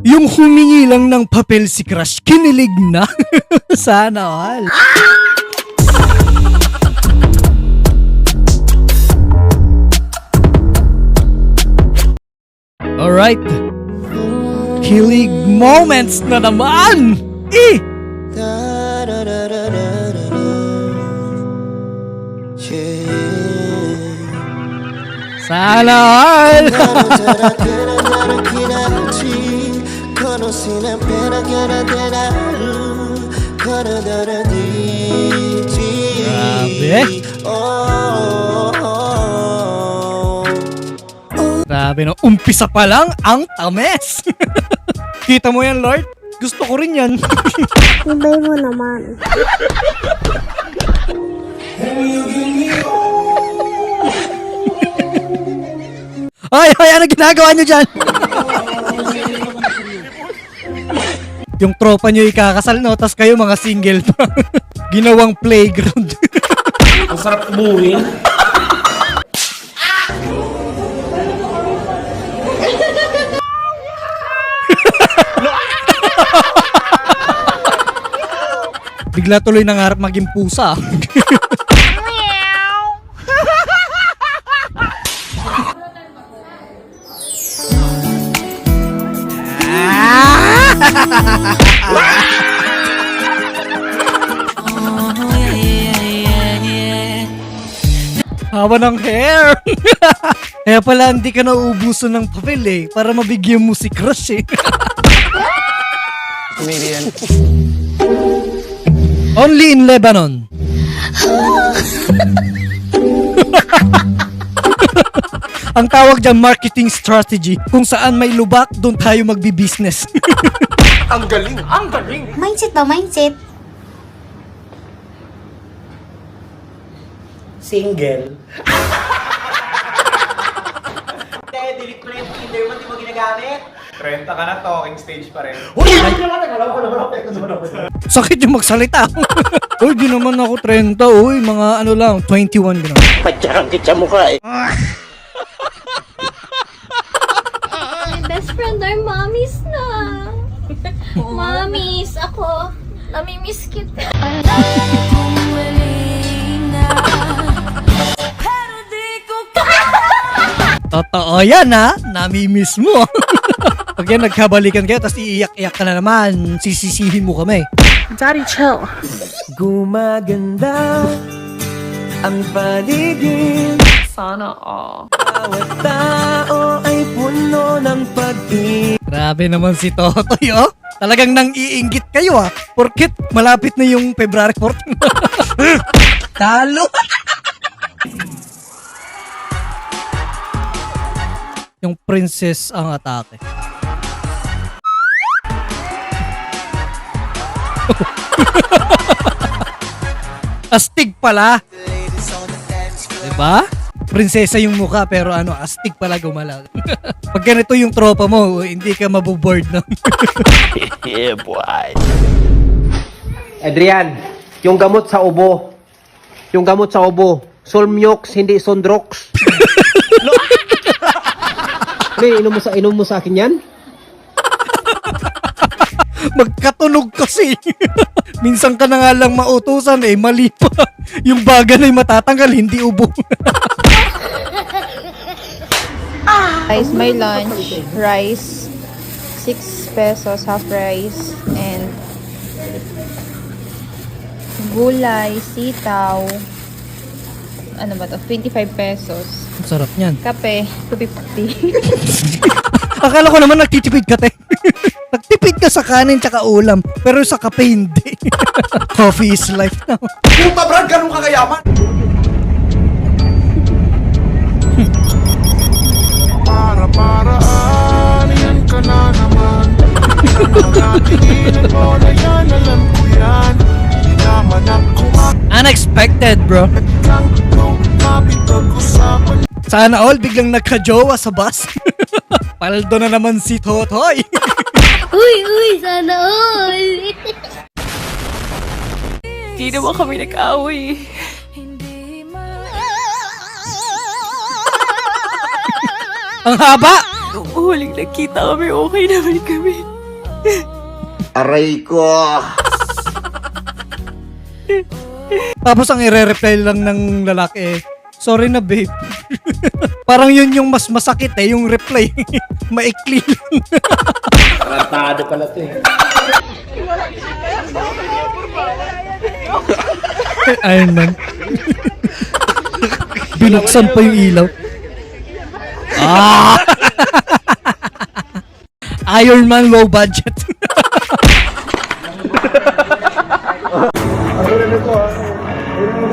Yung humingi lang ng papel si crush, kinilig na. Sana all. Alright. Kilig moments na naman! Sana all! Grabe no, umpisa pa lang ang tames. Kita mo yan, Lord? Gusto ko rin yan. Ibay mo naman. Ay, ano ginagawa nyo dyan? Yung tropa nyo ikakasal, no? Tas kayo mga single pa. Ginawang playground. Ang sarap umuwi. Bigla tuloy nangarap maging pusa. Haba ng hair. Kaya pala hindi ka nauubusan ng papel eh. Para mabigyan mo si crush eh. Comedian. Only in Lebanon. Ang tawag dyan marketing strategy. Kung saan may lubak, doon tayo magbi-business. Ang galing! Ang galing! Mindset ba? Mindset? Single. Delete mo na yung Tinder mo, di mo ginagamit. 30 ka na, talking stage pa rin. Uy! Sakit yung magsalita. Uy, di naman ako 30. Uy, mga ano lang, 21 gano'n. Patsakang kitsa mukha eh. My best friend are mommies na. Mommies, ako. Namimiss kita. Totoo yan ha, namimiss mo. Pag yan nagkabalikan kayo, tapos iiyak-iyak ka na naman, sisisihin mo kami. Daddy, chill. Gumaganda ang paligid. Sana all. Bawat tao ay puno ng pag-ibig. Grabe naman si Totoy, oh. Talagang nang iinggit kayo, ah. Porkit malapit na yung February 14. Talo! Yung princess ang atake. Astig pala. Diba? Prinsesa yung mukha pero ano, astig pala gumalaw. Pag ganito yung tropa mo, hindi ka maboboard no? Yeah, boy. Adrian, yung gamot sa ubo. Yung gamot sa ubo. Solmyox, hindi Sondrox. Pre, inom mo sa akin yan? Magkatunog kasi. Minsan ka na nga lang mautusan eh, mali pa. Yung bagan ay matatanggal, hindi ubo. Guys, my lunch, rice, 6 pesos, half rice, and gulay, sitaw, ano ba to, 25 pesos. Ang sarap niyan. Kape, 250. Akala ko naman nagtitipid ka, te. Nagtipid ka sa kanin tsaka ulam, pero sa kape hindi. Coffee is life now. Puta brad, ganun ka kayaman! Para-paraan, yan ka na naman. Natinginin mo na yan, alam ko yan. Di naman ako Unexpected, bro. lang kung mapipag-usapan. Sana all biglang nagka-jowa sa bus. Paldo na naman si Totoy. Uy, sana all. Di naman kami nag-away. Ang haba! Nung huling nagkita kami, okay naman kami. Aray ko. Tapos ang ire-reply lang ng lalaki sorry na babe. Parang yun yung mas masakit yung reply. Maikli lang. Tarantado pala to Iron Man. Binuksan pa yung ilaw. Iron Man low budget.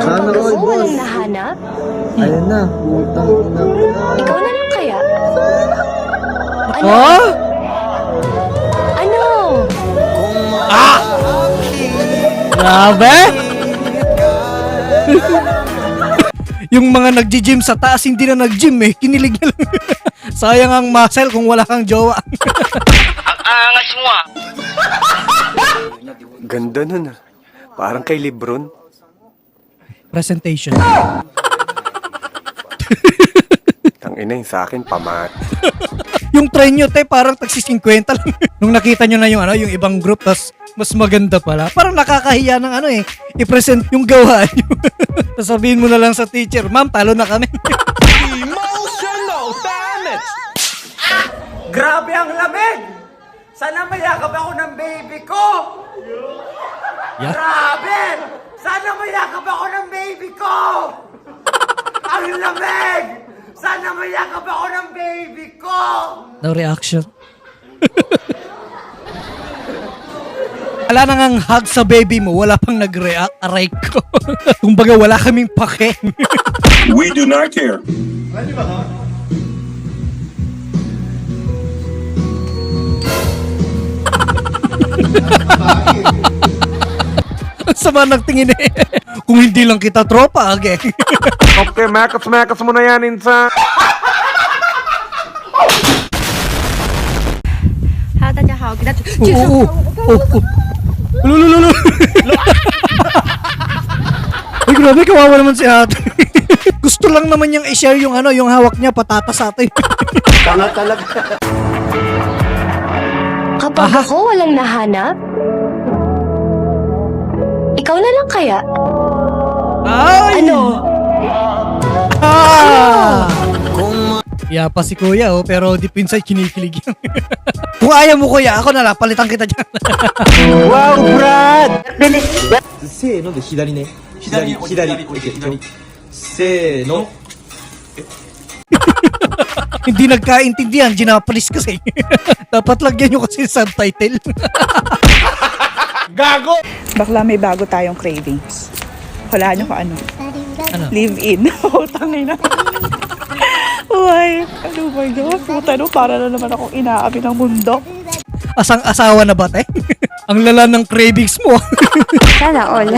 Sana all, boss. Nahanap? Ayan na, putang ina. Ikaw na lang kaya? Oh? Ano? Grabe! Yung mga nagji-gym sa taas, hindi na nag-gym kinilig na lang. Sayang ang muscle kung wala kang jowa. Ganda nun. Parang kay Lebron. Presentation. Ang ina yung sa akin, pamat. Yung try nyo, parang tagsi 50 lang. Nung nakita nyo na yung, yung ibang group, tas mas maganda pala. Parang nakakahiya ng i-present yung gawa nyo. Tas sabihin mo na lang sa teacher, ma'am, talo na kami. Emotional damage! Grabe ang lamig! Sana mayakap ako ng baby ko! Yeah. Grabe! Sana mayakap ako ng baby ko! Ang lamig! Sana mayakap ako ng baby ko! No reaction. Wala nang ang hug sa baby mo, wala pang nag-react, aray ko. Kumbaga wala kaming pake. We do not care. Ang sama nagtingin Kung hindi lang kita tropa, Okay, makas mo na yan, Insa. Oo. Lulululu. Ay, grabe, kawawa naman si ate. Gusto lang naman niyang i-share yung yung hawak niya, patatas sa atin. Tanga talaga. Kapag ako walang nahanap, ikaw na lang kaya? Ay! Ano? Pa si kuya, pero deep inside kinikilig yan. Kung ayaw mo kuya, ako na lang, palitan kita dyan. Wow, Brad! せーので左ね。左。せーの。 Hindi nagkaintindihan, Ginapalis kasi. Dapat lagyan nyo kasi subtitle. Gago! Bakla may bago tayong cravings. Wala nyo kung ano. Ano? Live-in. Utangin na. Uy, ano ba yun? Puta no, para na naman akong inaabi ng mundo. Asang-asawa na ba, te? Ang lala ng cravings mo. Sana all.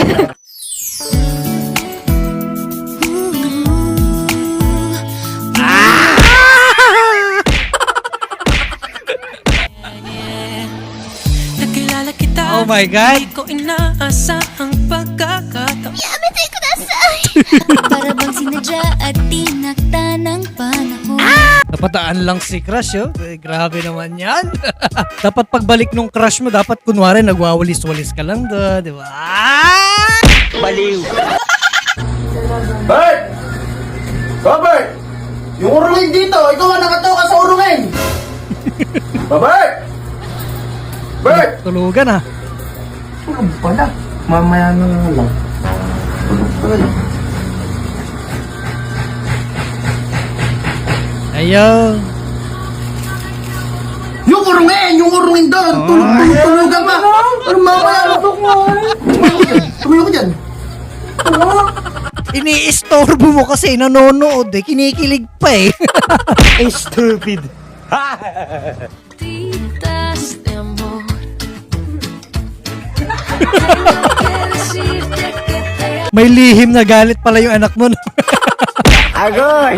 Oh my God. Para bang sinadya at tinakta ng panahon. Napataan lang si crush, grabe naman yan. Dapat pagbalik nung crush mo, dapat kunwari nagwawalis-walis ka lang doon, di ba? Baliw. Bert! Robert! Yung urungin dito, ikaw ang nakatoka sa urungin! Bert! Bert! Tulugan ah. Tulog pala. Mamaya na lang. Tulog pala. Ayun. Yung urungin doon. Tulugan pa. Ano mamaya na? Tumulog ko dyan. Ini-istorbo mo kasi, nanonood kinikilig pa Stupid. May lihim na galit pala yung anak mo. Agoy!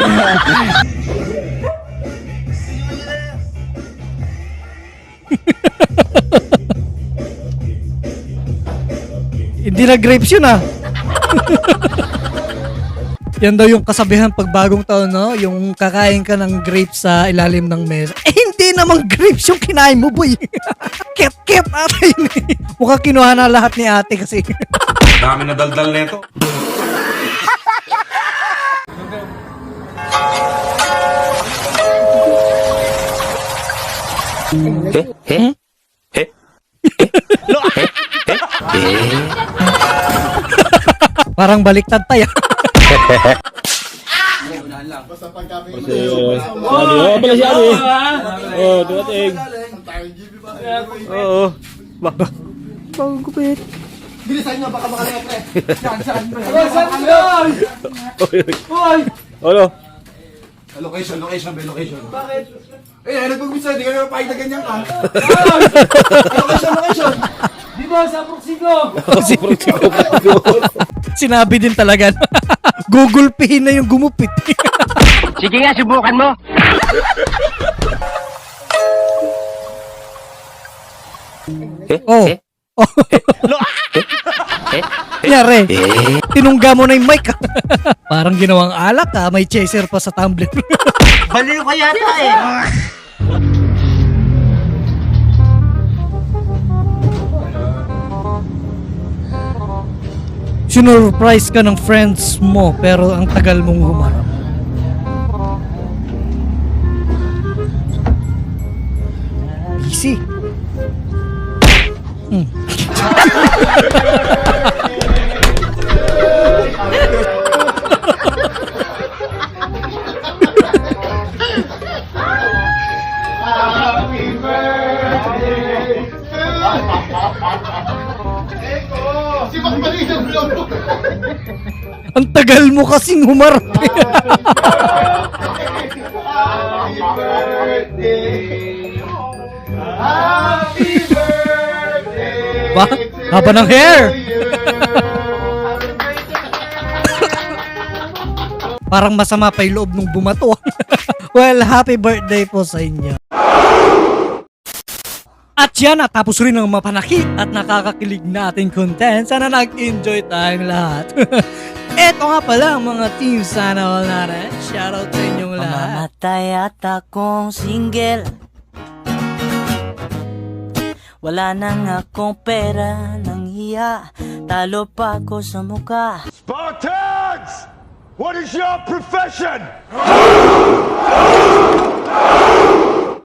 Hindi na grapes yun Yan daw yung kasabihan pag bagong taon, no? Yung kakain ka ng grapes sa ilalim ng mesa. Eh, hindi namang grapes yung kinain mo, boy. Ket-ket ata yun eh. Mukhang kinuha na lahat ni ate kasi. Dami na daldal nito. Parang baliktad tayo. Bilisan nyo, baka makalaya, pre. Location. Bakit? Eh, nagpag-bisa, di ka na mapahit na ganyan ka. Location. Di ba, sa Proxico? Sinabi din talaga. Gugulpihin na yung gumupit. Sige nga, subukan mo. Oh. Nyari. Tinungga mo na yung mic. Parang ginawang alak ha. May chaser pa sa tumbler. Baliw ka yata eh. Sinurprise ka ng friends mo pero ang tagal mong humarap. Easy. Ang tagal mo kasing humarap. Ba? Haba ng hair. Parang masama pa yung loob nung bumato. Well, happy birthday po sa inyo. At yan, natapos rin ang mapanakit at nakakakilig nating content. Sana nag-enjoy tayong lahat. Eto nga pala ang mga team sana all natin. Shoutout sa inyong lahat. Mamamatay at akong single. Wala nang akong pera ng hiya. Talo pa ako sa muka. Spartans! What is your profession?